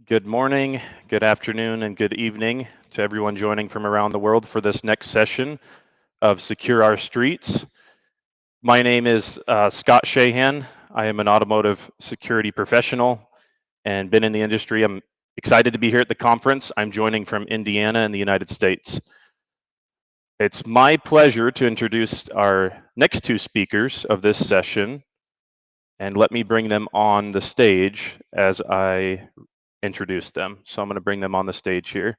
Good morning, good afternoon, and good evening to everyone joining from around the world for this next session of Secure Our Streets. My name is Scott Shahan. I am an automotive security professional and been in the industry. I'm excited to be here at the conference. I'm joining from Indiana in the United States. It's my pleasure to introduce our next two speakers of this session, and let me bring them on the stage as I introduce them. So I'm going to bring them on the stage here.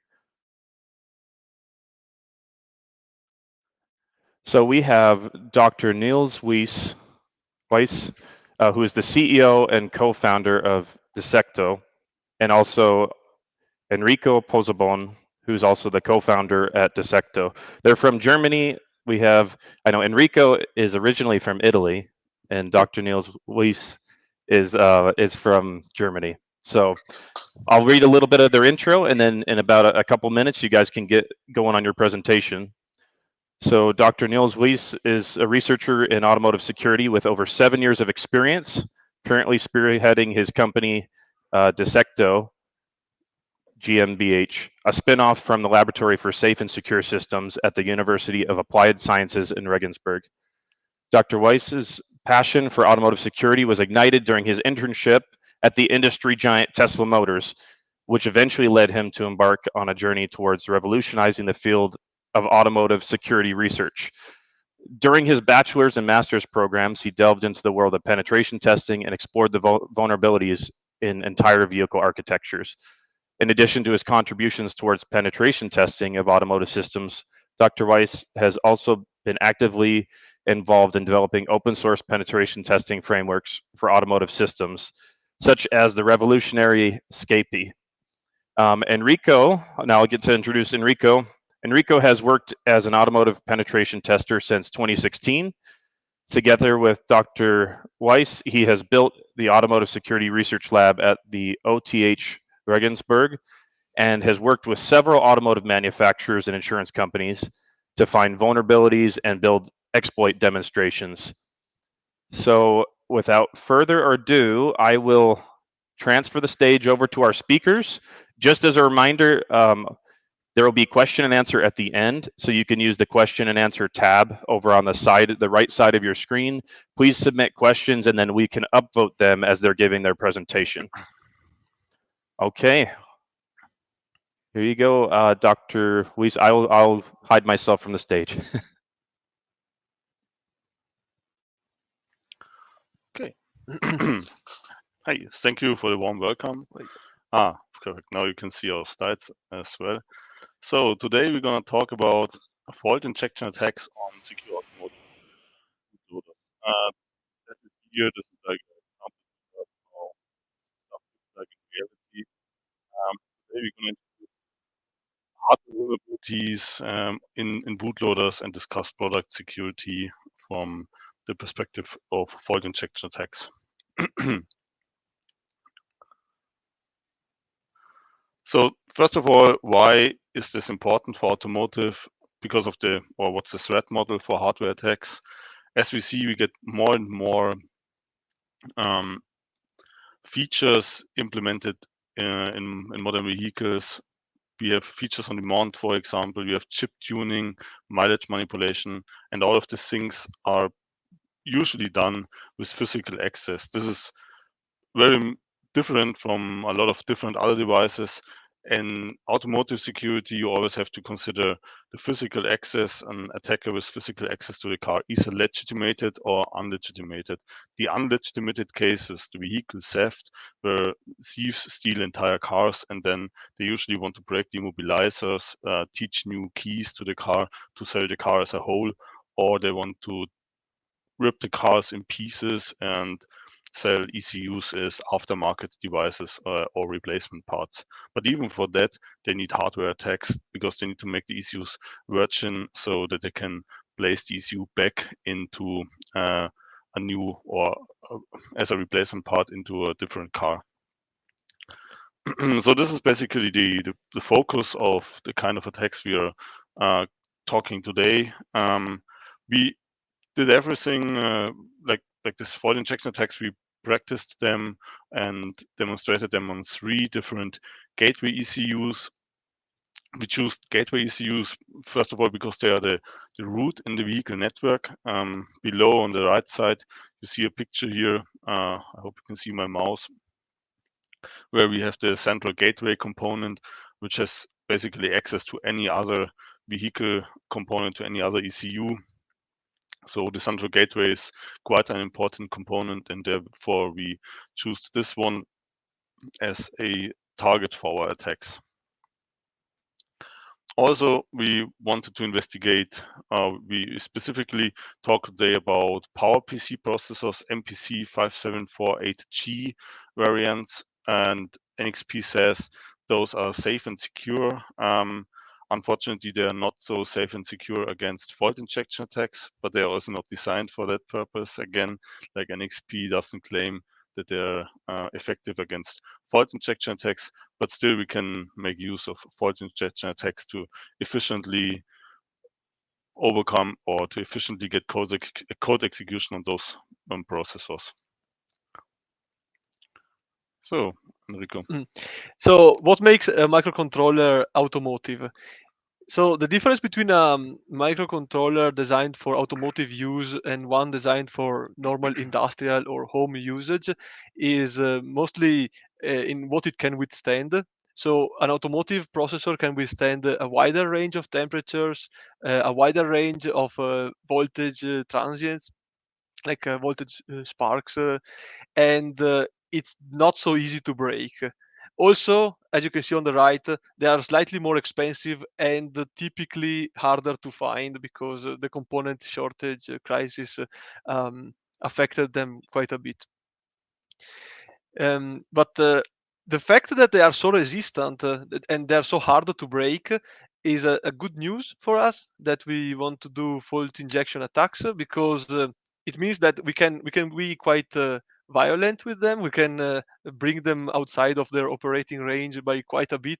So we have Dr. Nils Weiss, who is the CEO and co-founder of Desecto, and also Enrico Pozzobon, who's also the co-founder at Desecto. They're from Germany. I know Enrico is originally from Italy, and Dr. Nils Weiss is from Germany. So I'll read a little bit of their intro, and then in about a couple minutes, you guys can get going on your presentation. So Dr. Nils Weiss is a researcher in automotive security with over 7 years of experience, currently spearheading his company, Desecto GmbH, a spinoff from the Laboratory for Safe and Secure Systems at the University of Applied Sciences in Regensburg. Dr. Weiss's passion for automotive security was ignited during his internship at the industry giant Tesla Motors, which eventually led him to embark on a journey towards revolutionizing the field of automotive security research. During his bachelor's and master's programs, he delved into the world of penetration testing and explored the vulnerabilities in entire vehicle architectures. In addition to his contributions towards penetration testing of automotive systems, Dr. Weiss has also been actively involved in developing open source penetration testing frameworks for automotive systems, such as the revolutionary SCAPI. Enrico, now I'll get to introduce Enrico. Enrico has worked as an automotive penetration tester since 2016. Together with Dr. Weiss, he has built the Automotive Security Research Lab at the OTH Regensburg and has worked with several automotive manufacturers and insurance companies to find vulnerabilities and build exploit demonstrations. So without further ado, I will transfer the stage over to our speakers. Just as a reminder, there will be question and answer at the end, so you can use the question and answer tab over on the right side of your screen. Please submit questions, and then we can upvote them as they're giving their presentation. Okay. Here you go, Dr. Weiss. I'll hide myself from the stage. Okay. Hi, thank you for the warm welcome. Correct. Now you can see our slides as well. So today we're going to talk about fault injection attacks on secure automotive bootloaders. Here, this is like an example of how stuff looks like in reality. Today we're going to introduce hardware vulnerabilities in bootloaders and discuss product security from the perspective of fault injection attacks. So first of all, why is this important for automotive? Because of what's the threat model for hardware attacks? As we see, we get more and more features implemented in modern vehicles. We have features on demand, for example, we have chip tuning, mileage manipulation, and all of these things are usually done with physical access. This is very different from a lot of different other devices. In automotive security, you always have to consider the physical access. An attacker with physical access to the car is legitimated or unlegitimated. The unlegitimated cases, the vehicle theft, where thieves steal entire cars and then they usually want to break the immobilizers, teach new keys to the car to sell the car as a whole, or they want to rip the cars in pieces and sell ECUs as aftermarket devices or replacement parts. But even for that, they need hardware attacks because they need to make the ECUs virgin so that they can place the ECU back into a new or as a replacement part into a different car. So this is basically the focus of the kind of attacks we are talking today. We did everything like this fault injection attacks. We practiced them and demonstrated them on 3 different gateway ECUs. We choose gateway ECUs, first of all, because they are the root in the vehicle network. Below on the right side, you see a picture here. I hope you can see my mouse, where we have the central gateway component, which has basically access to any other vehicle component, to any other ECU. So the central gateway is quite an important component, and therefore we choose this one as a target for our attacks. Also, we wanted to investigate, we specifically talk today about PowerPC processors, MPC 5748G variants, and NXP says those are safe and secure. Unfortunately, they are not so safe and secure against fault injection attacks, but they are also not designed for that purpose. Again, like NXP doesn't claim that they're effective against fault injection attacks, but still we can make use of fault injection attacks to efficiently overcome or to efficiently get code execution on those processors. So, Enrico. So what makes a microcontroller automotive? So the difference between a microcontroller designed for automotive use and one designed for normal industrial or home usage is mostly in what it can withstand. So an automotive processor can withstand a wider range of temperatures, a wider range of voltage transients, like voltage sparks, and it's not so easy to break. Also, as you can see on the right, they are slightly more expensive and typically harder to find because the component shortage crisis affected them quite a bit. But the fact that they are so resistant and they are so hard to break is a good news for us that we want to do fault injection attacks, because it means that we can be quite violent with them. We can bring them outside of their operating range by quite a bit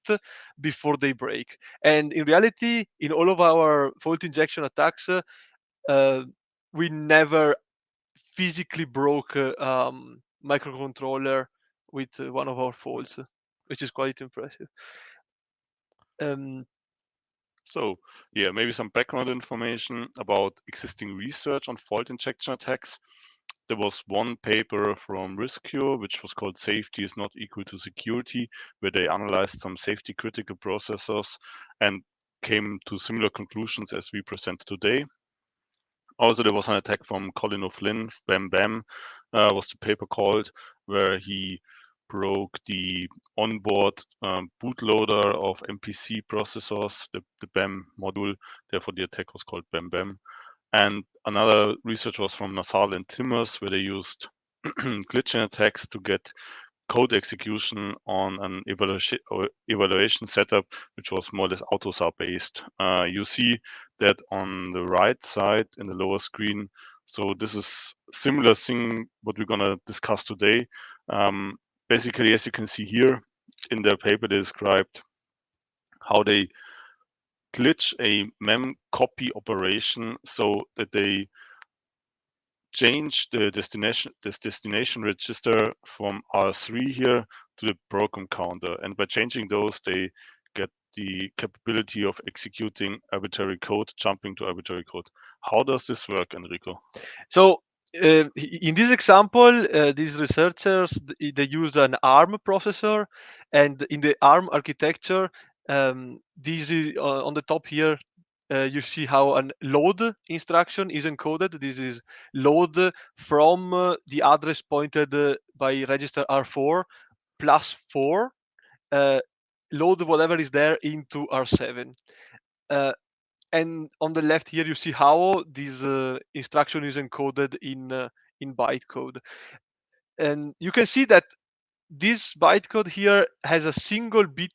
before they break. And in reality, in all of our fault injection attacks, we never physically broke microcontroller with one of our faults, which is quite impressive. Um, So, yeah, maybe some background information about existing research on fault injection attacks. There was one paper from RISCure, which was called Safety is Not Equal to Security, where they analyzed some safety critical processors and came to similar conclusions as we present today. Also, there was an attack from Colin O'Flynn, Bam Bam, was the paper called, where he broke the onboard bootloader of MPC processors, the BAM module. Therefore, the attack was called Bam Bam. And another research was from Nasal and Timmers, where they used glitching attacks to get code execution on an evaluation setup, which was more or less AUTOSAR based. You see that on the right side in the lower screen. So this is similar thing what we're gonna discuss today. Basically, as you can see here in their paper, they described how they glitch a mem copy operation so that they change the destination register from R3 here to the program counter. And by changing those, they get the capability of executing arbitrary code, jumping to arbitrary code. How does this work, Enrico? so in this example, these researchers they use an ARM processor, and in the ARM architecture, this is on the top here. You see how an load instruction is encoded. This is load from the address pointed by register R4 plus 4, load whatever is there into R7. Uh, and on the left here, you see how this instruction is encoded in bytecode. And you can see that this bytecode here has a single bit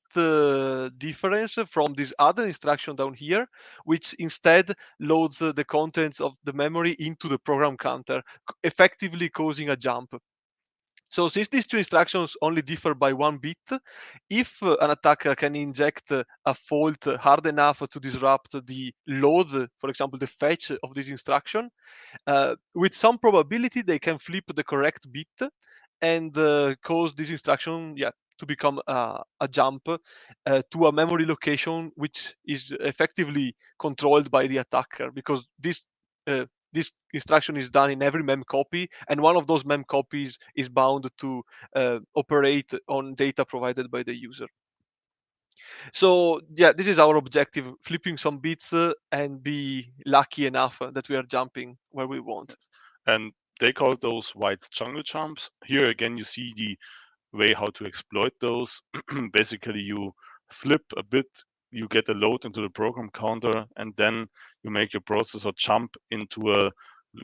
difference from this other instruction down here, which instead loads the contents of the memory into the program counter, effectively causing a jump. So since these two instructions only differ by 1 bit, if an attacker can inject a fault hard enough to disrupt the load, for example, the fetch of this instruction, with some probability they can flip the correct bit and cause this instruction, to become a jump to a memory location which is effectively controlled by the attacker, because this instruction is done in every mem copy, and one of those mem copies is bound to operate on data provided by the user. So this is our objective: flipping some bits and be lucky enough that we are jumping where we want. And they call those white jungle jumps. Here again, you see the way how to exploit those. Basically, you flip a bit, you get a load into the program counter, and then you make your processor jump into a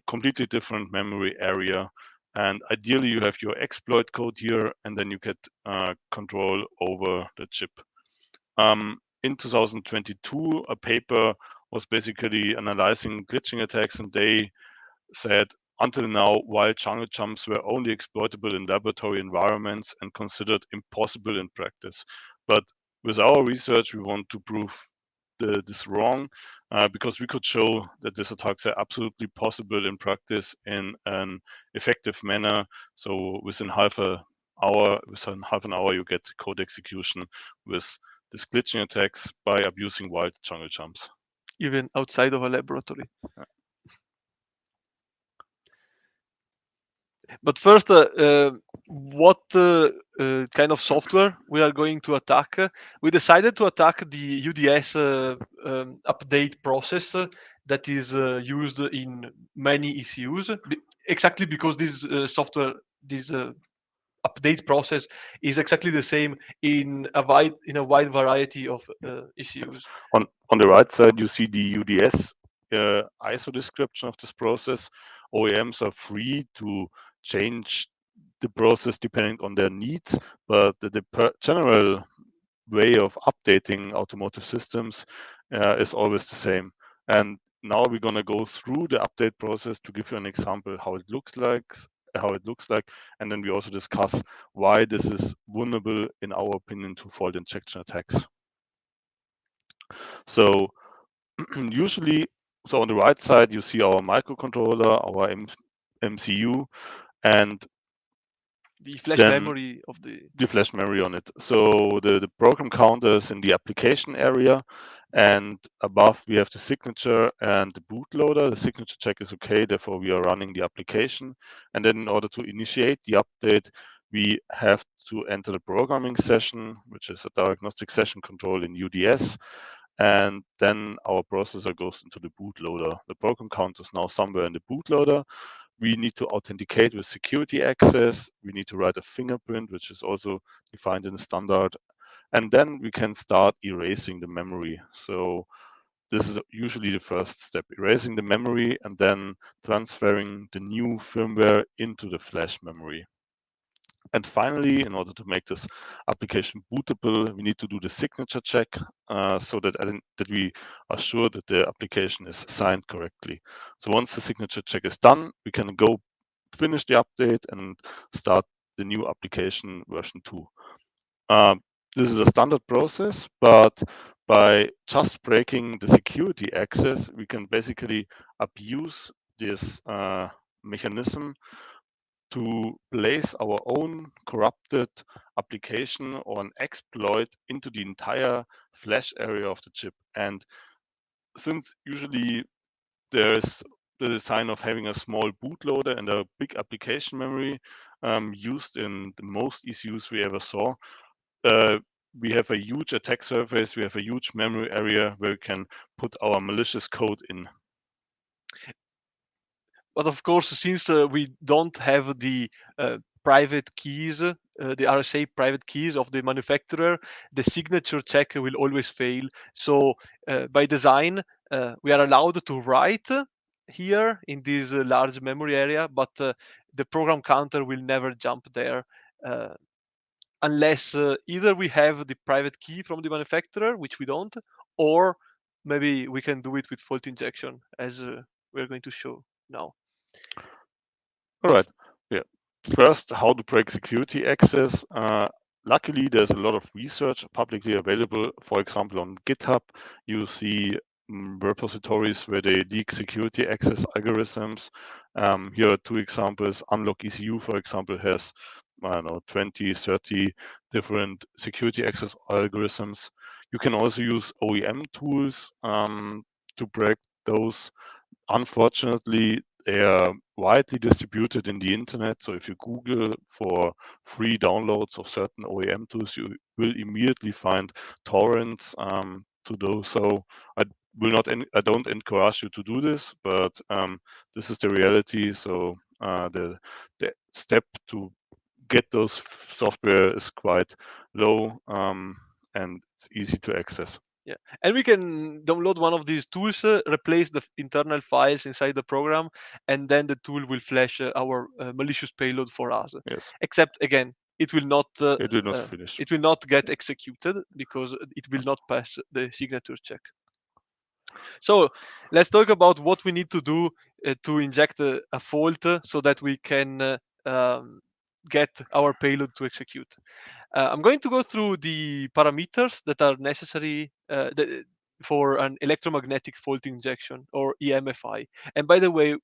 completely different memory area. And ideally, you have your exploit code here, and then you get control over the chip. In 2022, a paper was basically analyzing glitching attacks, and they said, until now, while jungle jumps were only exploitable in laboratory environments and considered impossible in practice. But with our research, we want to prove this wrong, because we could show that these attacks are absolutely possible in practice in an effective manner. So within half an hour, you get code execution with these glitching attacks by abusing wild jungle jumps. Even outside of a laboratory. Yeah. But first, what kind of software we are going to attack? We decided to attack the UDS update process that is used in many ECUs, exactly because this software, this update process is exactly the same in a wide variety of ECUs. On the right side, you see the UDS ISO description of this process. OEMs are free to change the process depending on their needs, but the general way of updating automotive systems is always the same. And now we're going to go through the update process to give you an example how it looks like, and then we also discuss why this is vulnerable, in our opinion, to fault injection attacks. So usually, so on the right side, you see our microcontroller, our MCU, and the flash then memory of the flash memory on it. So the program counter is in the application area, and above we have the signature and the bootloader. The signature check is okay, therefore we are running the application. And then in order to initiate the update, we have to enter the programming session, which is a diagnostic session control in UDS. And then our processor goes into the bootloader. The program counter is now somewhere in the bootloader. We need to authenticate with security access. We need to write a fingerprint, which is also defined in the standard. And then we can start erasing the memory. So this is usually the first step, erasing the memory and then transferring the new firmware into the flash memory. And finally, in order to make this application bootable, we need to do the signature check so that we are sure that the application is signed correctly. So once the signature check is done, we can go finish the update and start the new application version 2. This is a standard process, but by just breaking the security access, we can basically abuse this mechanism to place our own corrupted application or an exploit into the entire flash area of the chip. And since usually there's the design of having a small bootloader and a big application memory used in the most ECUs we ever saw, we have a huge attack surface, we have a huge memory area where we can put our malicious code in. But of course, since we don't have the private keys, the RSA private keys of the manufacturer, the signature check will always fail. So by design, we are allowed to write here in this large memory area, but the program counter will never jump there unless either we have the private key from the manufacturer, which we don't, or maybe we can do it with fault injection, as we're going to show now. All right. Yeah. First, how to break security access. Luckily, there's a lot of research publicly available. For example, on GitHub, you see repositories where they leak security access algorithms. Here are two examples. Unlock ECU, for example, has, I don't know, 20, 30 different security access algorithms. You can also use OEM tools to break those. Unfortunately, they are widely distributed in the internet. So if you Google for free downloads of certain OEM tools, you will immediately find torrents to those. So I I don't encourage you to do this, but this is the reality. So the step to get those software is quite low and it's easy to access. Yeah, and we can download one of these tools, replace the internal files inside the program, and then the tool will flash our malicious payload for us. Yes, Except again, it will not it will not finish. it will not get executed because it will not pass the signature check. So let's talk about what we need to do to inject a fault so that we can get our payload to execute. I'm going to go through the parameters that are necessary for an electromagnetic fault injection, or EMFI. And by the way,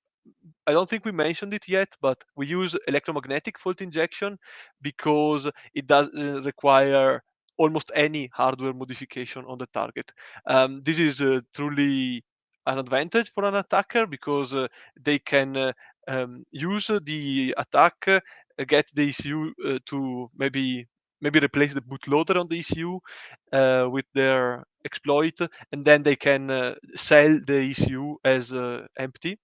I don't think we mentioned it yet, but we use electromagnetic fault injection because it does require almost any hardware modification on the target. This is truly an advantage for an attacker because they can use the attack, get the ECU to maybe replace the bootloader on the ECU with their exploit, and then they can sell the ECU as empty.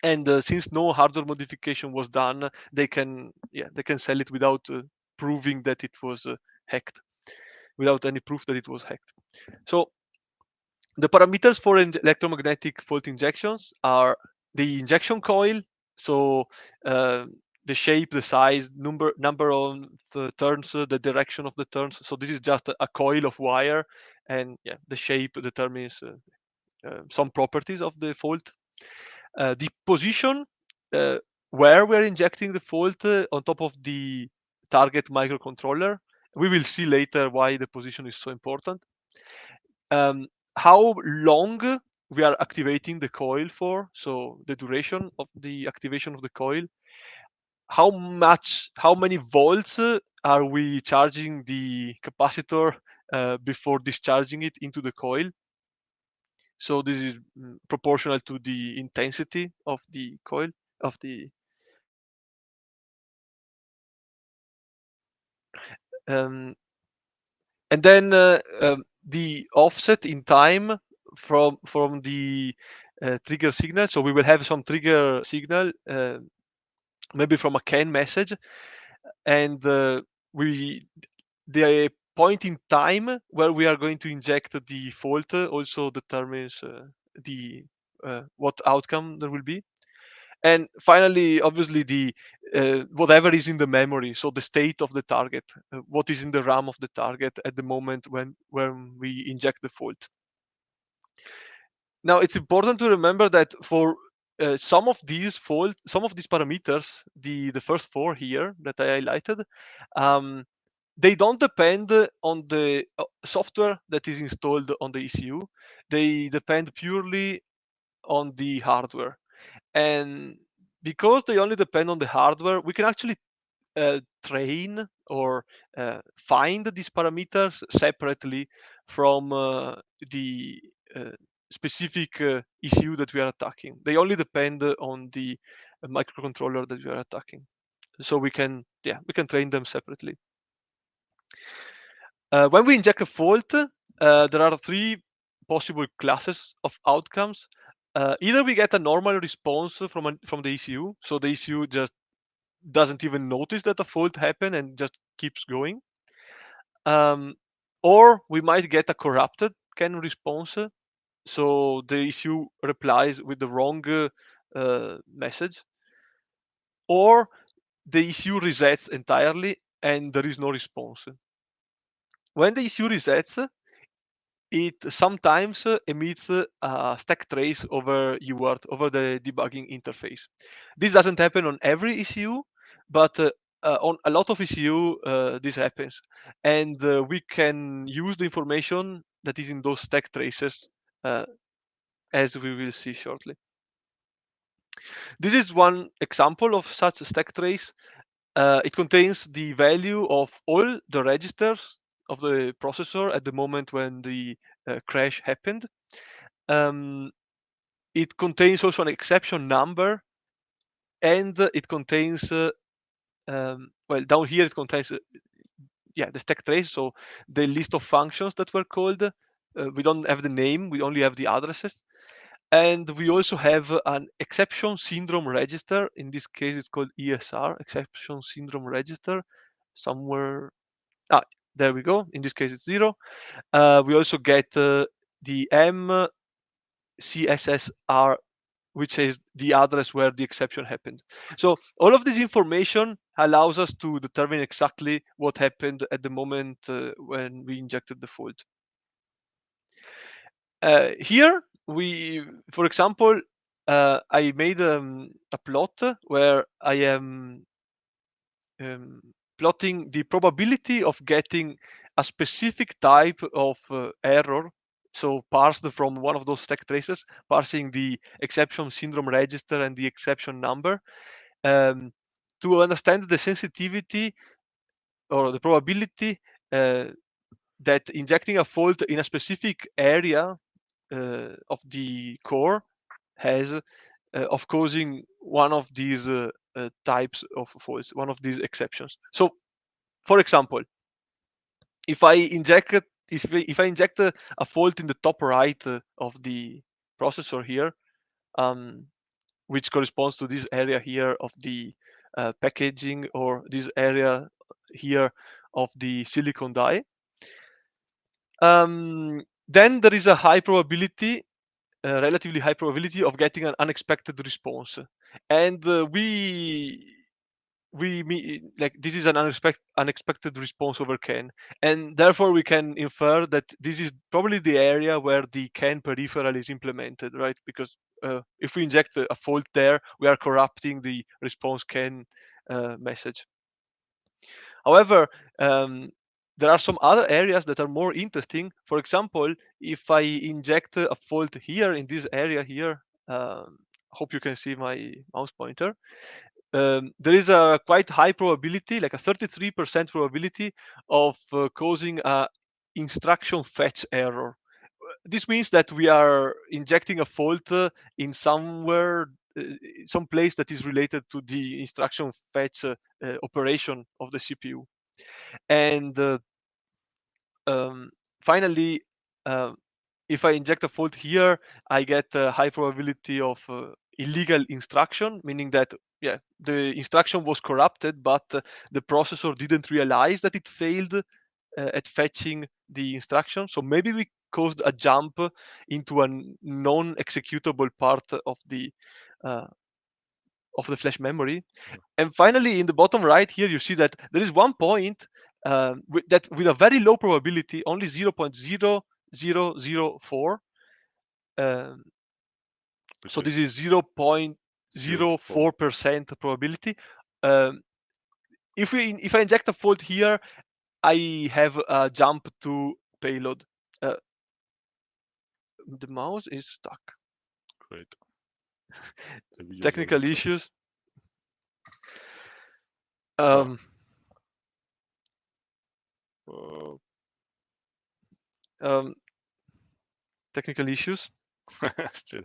And since no hardware modification was done, they can sell it without proving that it was hacked, without any proof that it was hacked. So the parameters for electromagnetic fault injections are the injection coil, so the shape, the size, number of turns, the direction of the turns. So this is just a coil of wire, and the shape determines some properties of the fault. The position where we're injecting the fault on top of the target microcontroller. We will see later why the position is so important. How long we are activating the coil for, so the duration of the activation of the coil. How many volts are we charging the capacitor before discharging it into the coil? So this is proportional to the intensity of the coil of the and then the offset in time from the trigger signal. So we will have some trigger signal, maybe from a CAN message, and we the point in time where we are going to inject the fault also determines the what outcome there will be. And finally, obviously, the whatever is in the memory, so the state of the target, what is in the RAM of the target at the moment when we inject the fault. Now, it's important to remember that for some of these parameters, the first four here that I highlighted, they don't depend on the software that is installed on the ECU. They depend purely on the hardware. And because they only depend on the hardware, we can actually train or find these parameters separately from the specific ECU that we are attacking. They only depend on the microcontroller that we are attacking. So we can train them separately. When we inject a fault, there are three possible classes of outcomes. Either we get a normal response from the ECU, so the ECU just doesn't even notice that a fault happened and just keeps going. Or we might get a corrupted CAN response, so the ECU replies with the wrong message. Or the ECU resets entirely and there is no response. When the ECU resets, it sometimes emits a stack trace over UART, over the debugging interface. This doesn't happen on every ECU, but on a lot of ECU, this happens, and we can use the information that is in those stack traces, as we will see shortly. This is one example of such a stack trace. It contains the value of all the registers of the processor at the moment when the crash happened. It contains also an exception number, and it contains well, down here it contains the stack trace, so the list of functions that were called. We don't have the name, we only have the addresses. And we also have an exception syndrome register. In this case, it's called ESR, exception syndrome register. Somewhere, there we go. In this case, it's 0. We also get the MCSSR, which is the address where the exception happened. So all of this information allows us to determine exactly what happened at the moment when we injected the fault. Here, for example, I made a plot where I am plotting the probability of getting a specific type of error. So parsed from one of those stack traces, parsing the exception syndrome register and the exception number, to understand the sensitivity or the probability that injecting a fault in a specific area of the core has of causing one of these types of faults, one of these exceptions. So, for example, if I inject a fault in the top right of the processor here, which corresponds to this area here of the packaging, or this area here of the silicon die, then there is a high probability, relatively high probability of getting an unexpected response. And like this is an unexpected response over CAN, and therefore we can infer that this is probably the area where the CAN peripheral is implemented, right? Because if we inject a fault there, we are corrupting the response CAN message. However, there are some other areas that are more interesting. For example, if I inject a fault here in this area here, hope you can see my mouse pointer. There is a quite high probability, like a 33% probability of causing a instruction fetch error. This means that we are injecting a fault in somewhere, some place that is related to the instruction fetch operation of the CPU. And finally, if I inject a fault here, I get a high probability of illegal instruction, meaning that the instruction was corrupted, but the processor didn't realize that it failed at fetching the instruction. So maybe we caused a jump into a non-executable part of the flash memory. And finally, in the bottom right here, you see that there is one point with a very low probability, only 0.0004. So this is 0.04% probability. If I inject a fault here, I have a jump to payload. The mouse is stuck. Great. Technical issues. Technical issues. Still.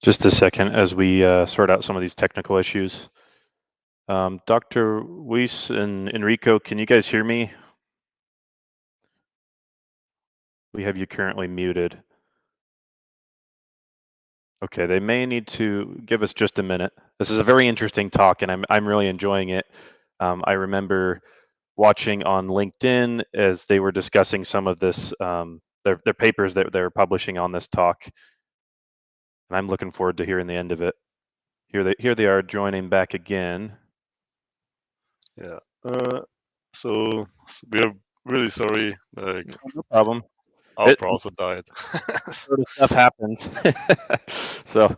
Just a second as we sort out some of these technical issues. Dr. Weiss and Enrico, can you guys hear me? We have you currently muted. Okay, they may need to give us just a minute. This is a very interesting talk, and I'm really enjoying it. I remember watching on LinkedIn as they were discussing some of this, their papers that they're publishing on this talk, and I'm looking forward to hearing the end of it. Here they are joining back again. Yeah. So we are really sorry. Like No problem. our browser died. Sort of stuff happens. So,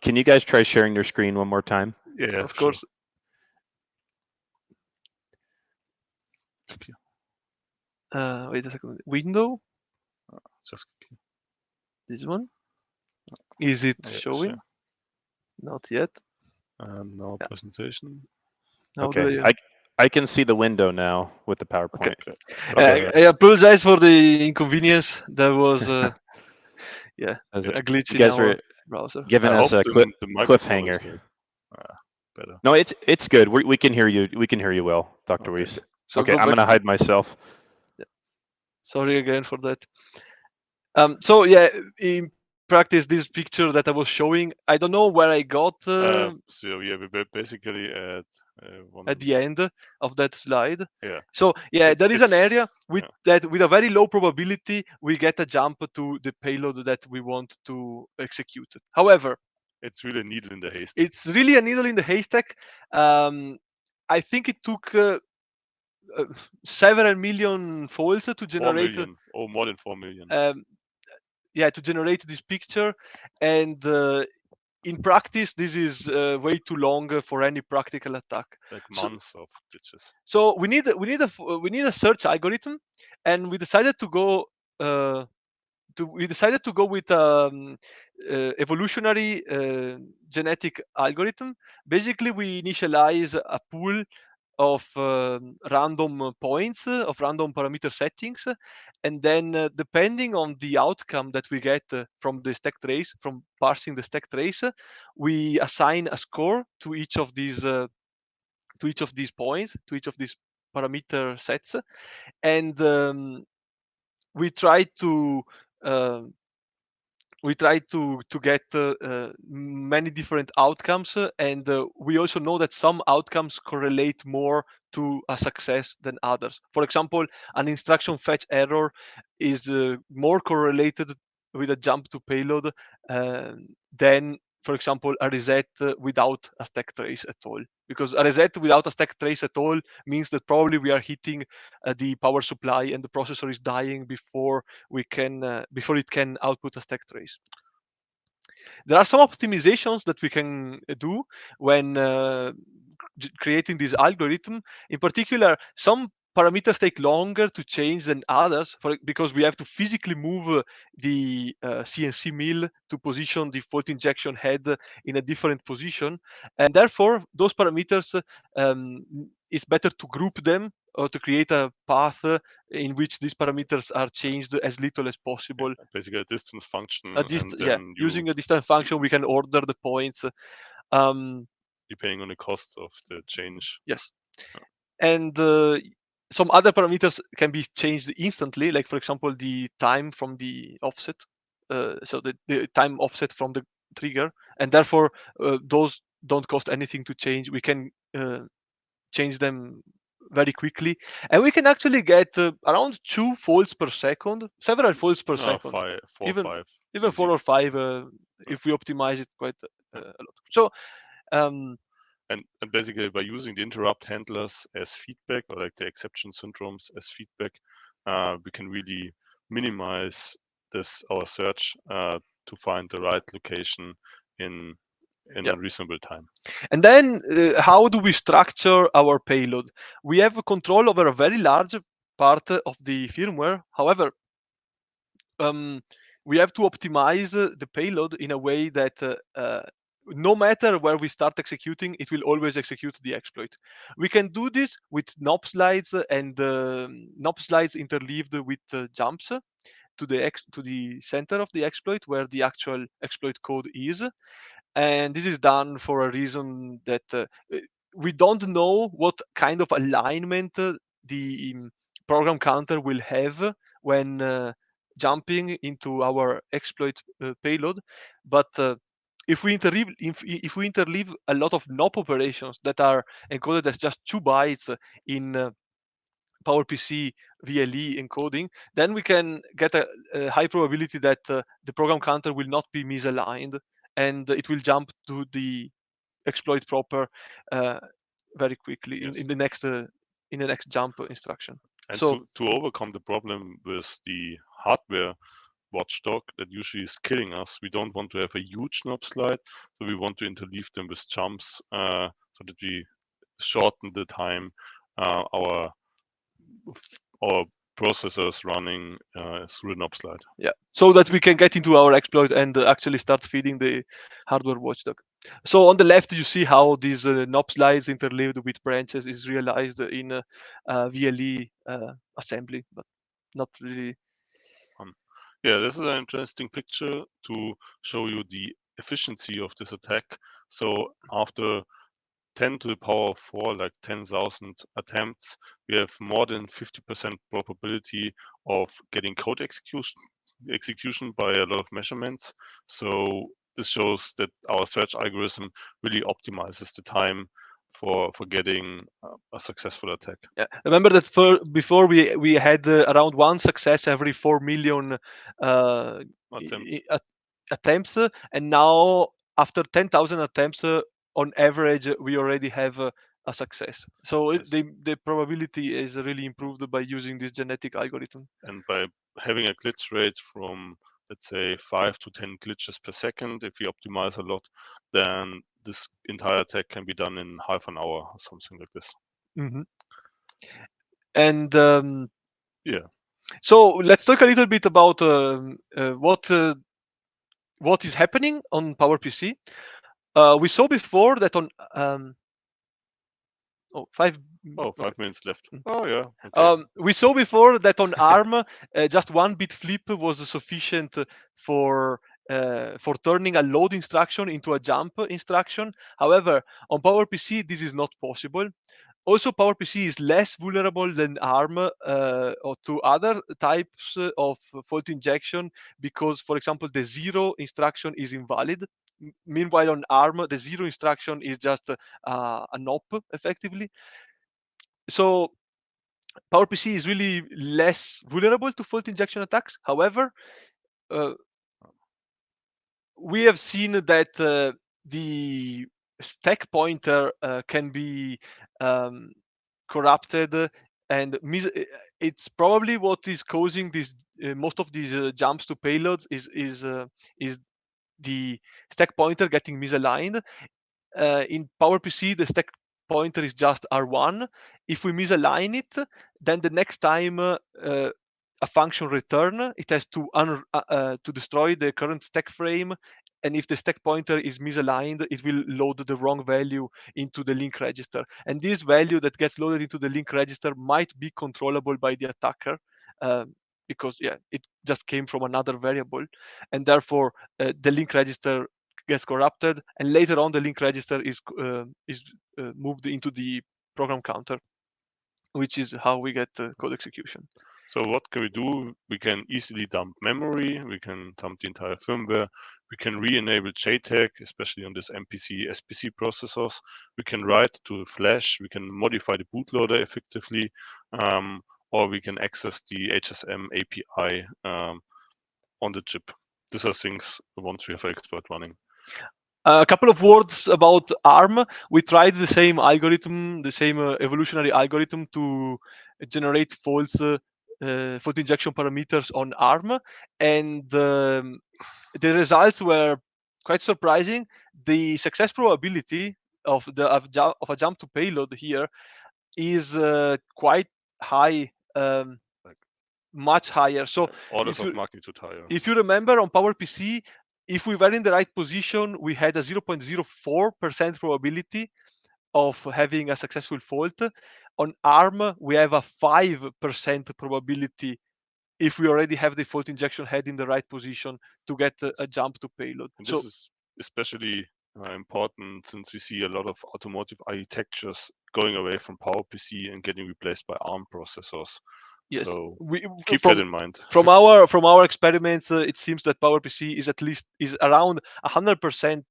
can you guys try sharing your screen one more time? Yeah, Of course. Wait a second. Window. Just This one. Is it yeah, showing? sure. Not yet. And now presentation. How Okay, do I? I can see the window now with the PowerPoint. Okay. I apologize for the inconvenience. There was yeah, As a glitch you in guys our are browser. giving I us hope a the microphone is cliffhanger. like, better. No, it's good. We can hear you. We can hear you well, Dr. Okay. Weiss. So Okay, go I'm back gonna to- hide myself. Sorry again for that. So yeah, in practice, this picture that I was showing, I don't know where I got So yeah, we basically at the end of that slide. Yeah. So yeah, It's- there is an it's- area with that with a very low probability we get a jump to the payload that we want to execute. However, it's really a needle in the haystack. it's really a needle in the haystack. I think it took several million folds to 4 generate million. Oh, more than 4 million. yeah, to generate this picture, and in practice this is way too long for any practical attack. Like months of glitches. So we need a search algorithm, and we decided to go with evolutionary genetic algorithm. Basically, we initialize a pool of random points, of random parameter settings, and then depending on the outcome that we get from the stack trace, from parsing the stack trace, we assign a score to each of these points, to each of these parameter sets, and we try to get many different outcomes, and we also know that some outcomes correlate more to a success than others. For example, an instruction fetch error is more correlated with a jump to payload than, for example, a reset without a stack trace at all. Because a reset without a stack trace at all means that probably we are hitting the power supply and the processor is dying before it can output a stack trace. There are some optimizations that we can do when creating this algorithm. In particular, some parameters take longer to change than others because we have to physically move the CNC mill to position the fault injection head in a different position, and therefore those parameters it's better to group them or to create a path in which these parameters are changed as little as possible. Basically a distance function. Using a distance function, we can order the points. Depending on the costs of the change. Yes. And some other parameters can be changed instantly, like for example, the time from the offset. So the time offset from the trigger, and therefore those don't cost anything to change. We can change them very quickly, and we can actually get around 2 folds per second, several folds per second, 4 or 5. Even 4 or 5 if we optimize it quite a lot. So and basically by using the interrupt handlers as feedback, or like the exception syndromes as feedback, we can really minimize our search to find the right location in a reasonable time. And then how do we structure our payload? We have control over a very large part of the firmware. However, we have to optimize the payload in a way that no matter where we start executing, it will always execute the exploit. We can do this with NOP slides and NOP slides interleaved with jumps to the center of the exploit where the actual exploit code is. And this is done for a reason that we don't know what kind of alignment the program counter will have when jumping into our exploit payload. But if we interleave a lot of NOP operations that are encoded as just 2 bytes in PowerPC VLE encoding, then we can get a high probability that the program counter will not be misaligned, and it will jump to the exploit proper very quickly in the next jump instruction. And So to overcome the problem with the hardware watchdog that usually is killing us, we don't want to have a huge knob slide, so we want to interleave them with jumps so that we shorten the time our processors running through the knob slide. yeah, so that we can get into our exploit and actually start feeding the hardware watchdog. So on the left, you see how these knob slides interleaved with branches is realized in VLE assembly, but not really. Yeah, this is an interesting picture to show you the efficiency of this attack. So after 10 to the power of 4, like 10,000 attempts, we have more than 50% probability of getting code execution by a lot of measurements. So this shows that our search algorithm really optimizes the time for getting a successful attack. Yeah, remember that before we had around one success every 4 million attempts, and now after 10,000 attempts, on average, we already have a success. So Yes. the probability is really improved by using this genetic algorithm. And by having a glitch rate from, let's say, 5 to 10 glitches per second, if we optimize a lot, then this entire attack can be done in half an hour or something like this. Mm-hmm. And yeah. So let's talk a little bit about what is happening on PowerPC. We saw before that on 5 minutes left. Oh yeah. Okay. We saw before that on ARM, just one bit flip was sufficient for turning a load instruction into a jump instruction. However, on PowerPC, this is not possible. Also, PowerPC is less vulnerable than ARM or to other types of fault injection because, for example, the zero instruction is invalid. Meanwhile, on ARM, the zero instruction is just a NOP effectively. So PowerPC is really less vulnerable to fault injection attacks. However, we have seen that the stack pointer can be corrupted, and it's probably what is causing this. Most of these jumps to payloads is the stack pointer getting misaligned. In PowerPC, the stack pointer is just R1. If we misalign it, then the next time a function return, it has to destroy the current stack frame. And if the stack pointer is misaligned, it will load the wrong value into the link register. And this value that gets loaded into the link register might be controllable by the attacker. Because it just came from another variable, and therefore the link register gets corrupted, and later on the link register is moved into the program counter, which is how we get code execution. So what can we do? We can easily dump memory, we can dump the entire firmware, we can re-enable JTAG, especially on this MPC, SPC processors. We can write to flash, we can modify the bootloader effectively, or we can access the HSM API on the chip. These are things once we have an exploit running. A couple of words about ARM. We tried the same algorithm, the same evolutionary algorithm to generate fault injection parameters on ARM, and the results were quite surprising. The success probability of a jump to payload here is quite high, much higher. So orders of magnitude higher. If you remember on PowerPC, if we were in the right position, we had a 0.04% probability of having a successful fault. On ARM, we have a 5% probability if we already have the fault injection head in the right position to get a jump to payload. And this is especially important since we see a lot of automotive architectures going away from PowerPC and getting replaced by ARM processors. Yes, so keep that in mind. From our experiments, it seems that PowerPC is around 100%,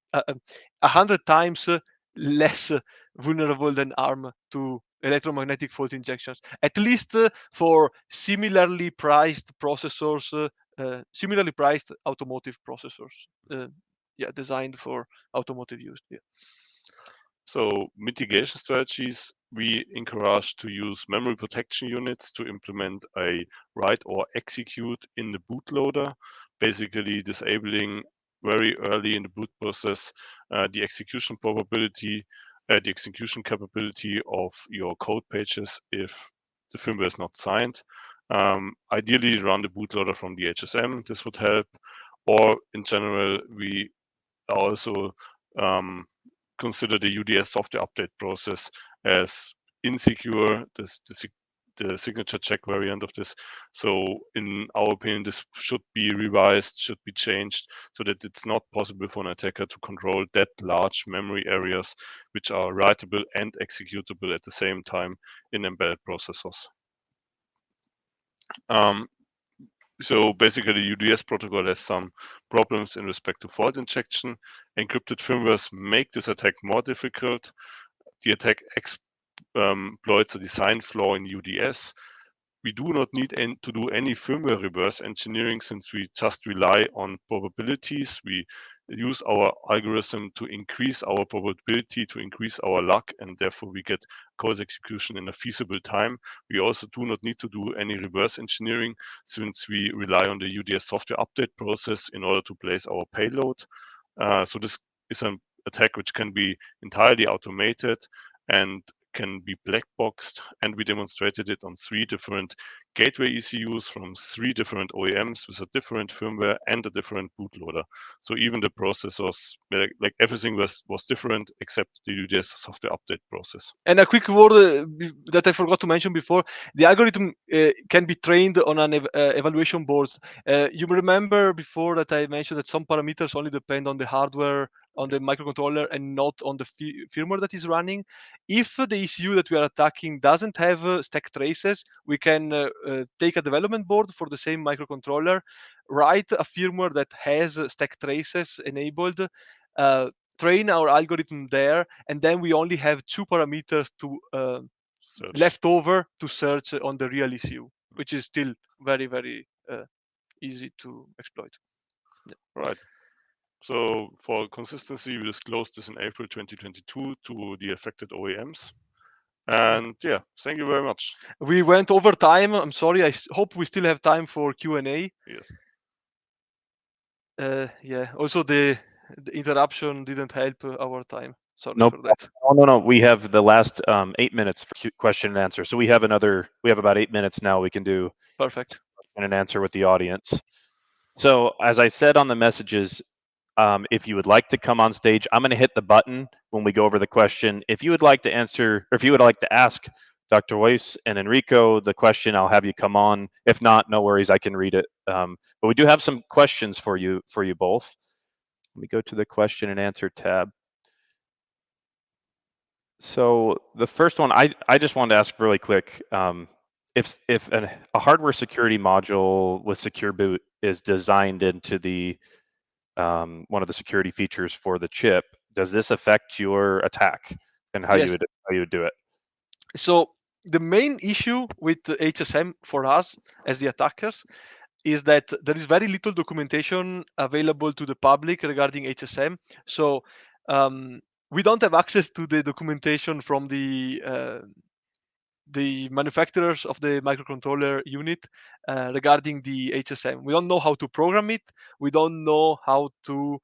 100 times less vulnerable than ARM to electromagnetic fault injections. At least for similarly priced processors, similarly priced automotive processors. designed for automotive use. Yeah. So mitigation strategies, we encourage to use memory protection units to implement a write or execute in the bootloader, basically disabling very early in the boot process the execution probability, the execution capability of your code pages if the firmware is not signed. Ideally, run the bootloader from the HSM. This would help. Or in general, we also consider the UDS software update process as insecure, the signature check variant of this. So in our opinion, this should be revised, should be changed so that it's not possible for an attacker to control that large memory areas, which are writable and executable at the same time in embedded processors. So basically, the UDS protocol has some problems in respect to fault injection. Encrypted firmwares make this attack more difficult. The attack exploits a design flaw in UDS. We do not need to do any firmware reverse engineering since we just rely on probabilities. We use our algorithm to increase our probability, to increase our luck, and therefore we get code execution in a feasible time. We also do not need to do any reverse engineering since we rely on the UDS software update process in order to place our payload. So this is an attack which can be entirely automated and can be black boxed, and we demonstrated it on 3 different gateway ECUs from 3 different OEMs with a different firmware and a different bootloader. So even the processors, like everything was different except the UDS software update process. And a quick word that I forgot to mention before: the algorithm can be trained on an evaluation boards. You remember before that I mentioned that some parameters only depend on the hardware, on the microcontroller, and not on the firmware that is running. If the ECU that we are attacking doesn't have stack traces, we can take a development board for the same microcontroller, write a firmware that has stack traces enabled, train our algorithm there, and then we only have 2 parameters to left over to search on the real ECU, which is still very, very easy to exploit. Yeah. Right. So for consistency, we disclosed this in April 2022 to the affected OEMs. And yeah, thank you very much. We went over time. I'm sorry. I hope we still have time for Q&A. Yes. Yeah. Also, the interruption didn't help our time. Sorry Nope. for that. No. We have the last 8 minutes for question and answer. So we have about 8 minutes now. We can do Perfect. question and answer with the audience. So as I said on the messages, if you would like to come on stage, I'm going to hit the button when we go over the question. If you would like to answer, or if you would like to ask Dr. Weiss and Enrico the question, I'll have you come on. If not, no worries, I can read it. But we do have some questions for you both. Let me go to the question and answer tab. So the first one, I just wanted to ask really quick. If a hardware security module with secure boot is designed into the one of the security features for the chip, does this affect your attack and how Yes. you would do it? So the main issue with the HSM for us as the attackers is that there is very little documentation available to the public regarding HSM. So we don't have access to the documentation from the manufacturers of the microcontroller unit regarding the HSM. We don't know how to program it. We don't know how to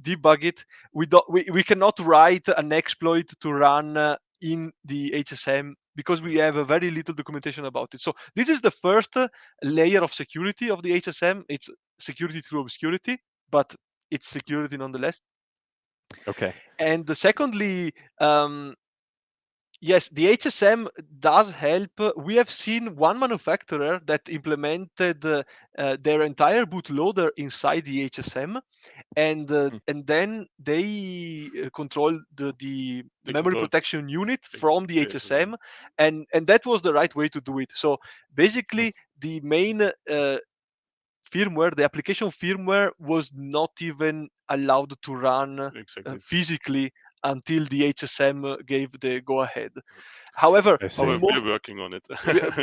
debug it. We cannot write an exploit to run in the HSM because we have a very little documentation about it. So this is the first layer of security of the HSM. It's security through obscurity, but it's security nonetheless. Okay. And secondly, yes, the HSM does help. We have seen one manufacturer that implemented their entire bootloader inside the HSM, and then they control the memory protection unit from the HSM, and that was the right way to do it. So basically, the main firmware, the application firmware, was not even allowed to run physically until the HSM gave the go ahead. However, we're working on it.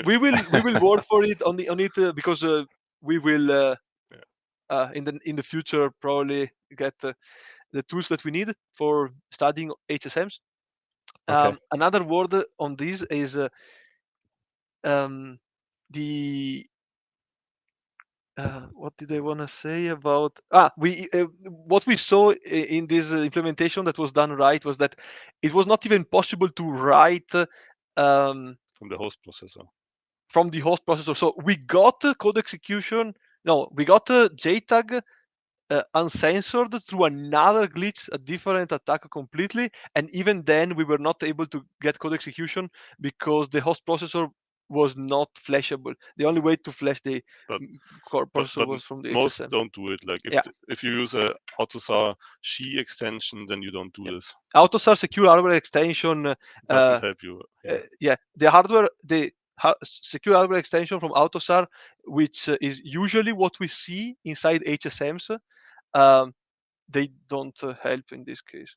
we will work for it on it because we will in the future probably get the tools that we need for studying HSMs. Okay. Another word on this is the what did I want to say about we what we saw in this implementation that was done right was that it was not even possible to write from the host processor. from the host processor. So we got code execution. No, we got JTAG uncensored through another glitch, a different attack completely. And even then, we were not able to get code execution because the host processor was not flashable. The only way to flash the core processor was from the most HSM. don't do it. Like if you use a AutoSAR SHI extension, then you don't do this. AutoSAR secure hardware extension doesn't help you. The hardware, the secure hardware extension from AutoSAR, which is usually what we see inside HSMs, they don't help in this case.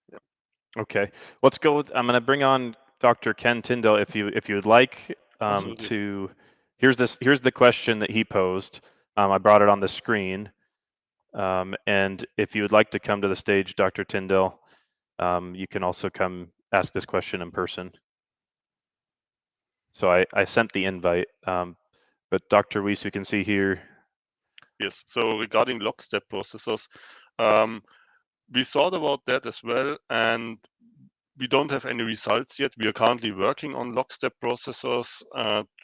Okay, let's go. I'm going to bring on Dr. Ken Tyndall if you would like Absolutely. to. Here's the question that he posed. I brought it on the screen, and if you would like to come to the stage, Dr. Tyndall, you can also come ask this question in person. So I sent the invite, but Dr. Weiss, you can see here. Yes. So regarding lockstep processors, we thought about that as well, and we don't have any results yet. We are currently working on lockstep processors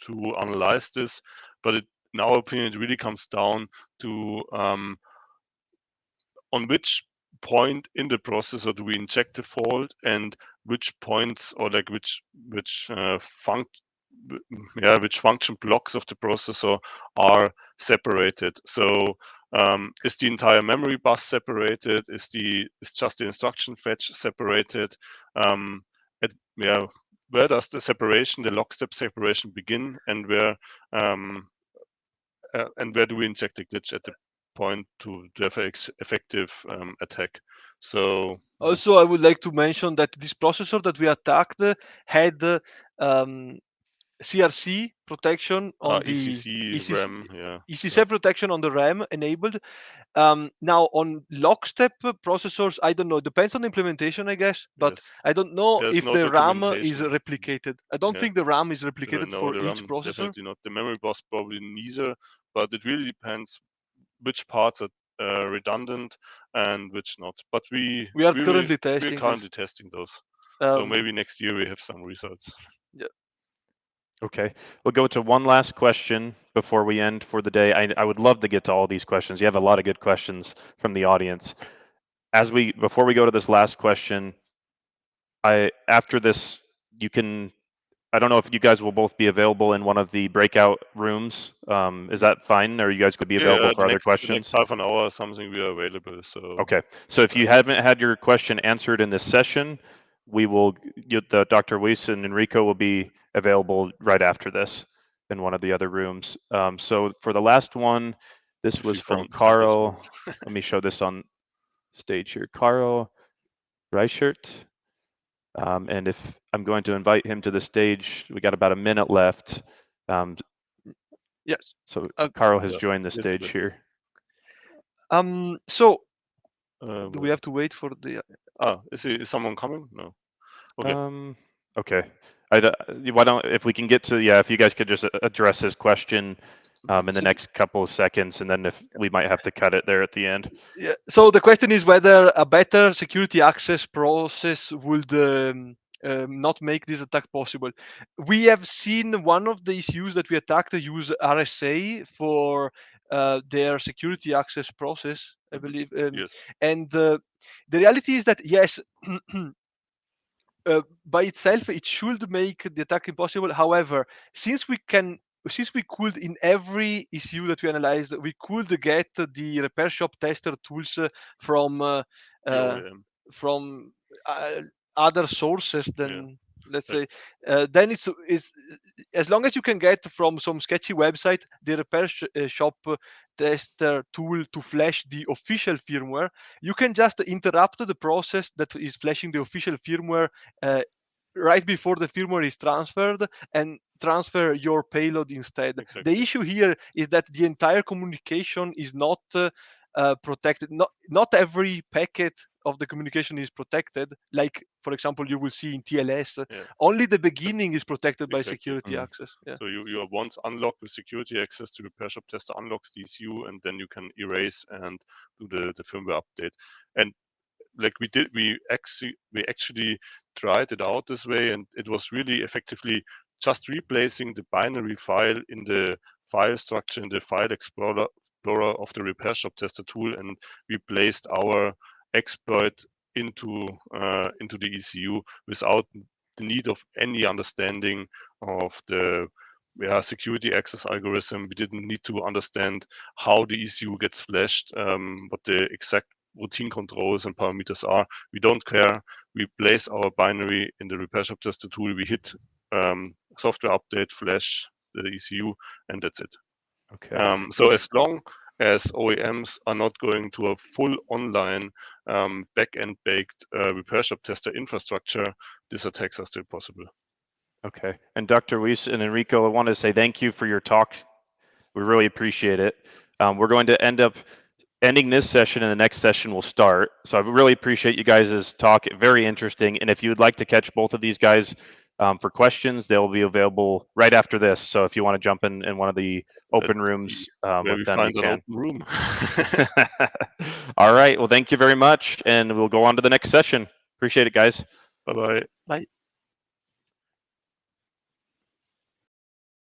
to analyze this, but in our opinion, it really comes down to on which point in the processor do we inject the fault, and which points or like which function blocks of the processor are separated. So is the entire memory bus separated? Is just the instruction fetch separated? Where does the separation, the lockstep separation, begin, and where do we inject the glitch at the point to have an effective attack? So also, I would like to mention that this processor that we attacked had CRC protection on the ECC RAM, ECC protection on the RAM enabled. Now on lockstep processors, I don't know. Depends on the implementation, I guess. But yes. I don't know There's if no the RAM is documentation. replicated. I don't think the RAM is replicated for the each RAM, processor. definitely not. The memory bus probably neither. But it really depends which parts are redundant and which not. But we are currently testing. We're currently testing those. So maybe next year we have some results. Yeah. Okay, we'll go to one last question before we end for the day. I would love to get to all these questions. You have a lot of good questions from the audience. Before we go to this last question, after this, I don't know if you guys will both be available in one of the breakout rooms. Is that fine? Or you guys could be available for other questions? The next half an hour or something, we are available. So okay. So if you haven't had your question answered in this session, the Dr. Weiss and Enrico will be available right after this in one of the other rooms. So for the last one, this was from Carl. Let me show this on stage here. Carl Reichert. And if I'm going to invite him to the stage, we got about a minute left. Yes. So Carl has joined the stage here. So do we have to wait for the? Is someone coming? No. Okay. Okay. Why don't, if we can get to, if you guys could just address his question in the next couple of seconds, and then if we might have to cut it there at the end. Yeah. So the question is whether a better security access process would not make this attack possible. We have seen one of the ECUs that we attacked use RSA for their security access process, I believe. Yes. And the reality is that yes. By itself, it should make the attack impossible. However, since we could in every ECU that we analyzed, we could get the repair shop tester tools from other sources than let's say, then it's as long as you can get from some sketchy website the repair shop tester tool to flash the official firmware, you can just interrupt the process that is flashing the official firmware right before the firmware is transferred and transfer your payload instead. Exactly. The issue here is that the entire communication is not protected. Not every packet of the communication is protected. Like, for example, you will see in TLS, Yeah. only the beginning is protected by Exactly. security access. Yeah. So you are once unlocked with security access, the repair shop tester unlocks the ECU, and then you can erase and do the firmware update. And like we actually tried it out this way, and it was really effectively just replacing the binary file in the file structure in the file explorer of the repair shop tester tool, and we placed our exploit into the ECU without the need of any understanding of the security access algorithm. We didn't need to understand how the ECU gets flashed, what the exact routine controls and parameters are. We don't care. We place our binary in the repair shop tester tool. We hit software update, flash the ECU, and that's it. Okay. So as long as OEMs are not going to a full online back-end baked repair shop tester infrastructure, these attacks are still possible. Okay. And Dr. Weiss and Enrico, I want to say thank you for your talk. We really appreciate it. We're going to end up ending this session, and the next session will start. So I really appreciate you guys' talk. Very interesting. And if you would like to catch both of these guys for questions, they'll be available right after this. So if you want to jump in one of the open Let's rooms see where with we them, find you an can. open room. All right. Well, thank you very much. And we'll go on to the next session. Appreciate it, guys. Bye-bye. Bye.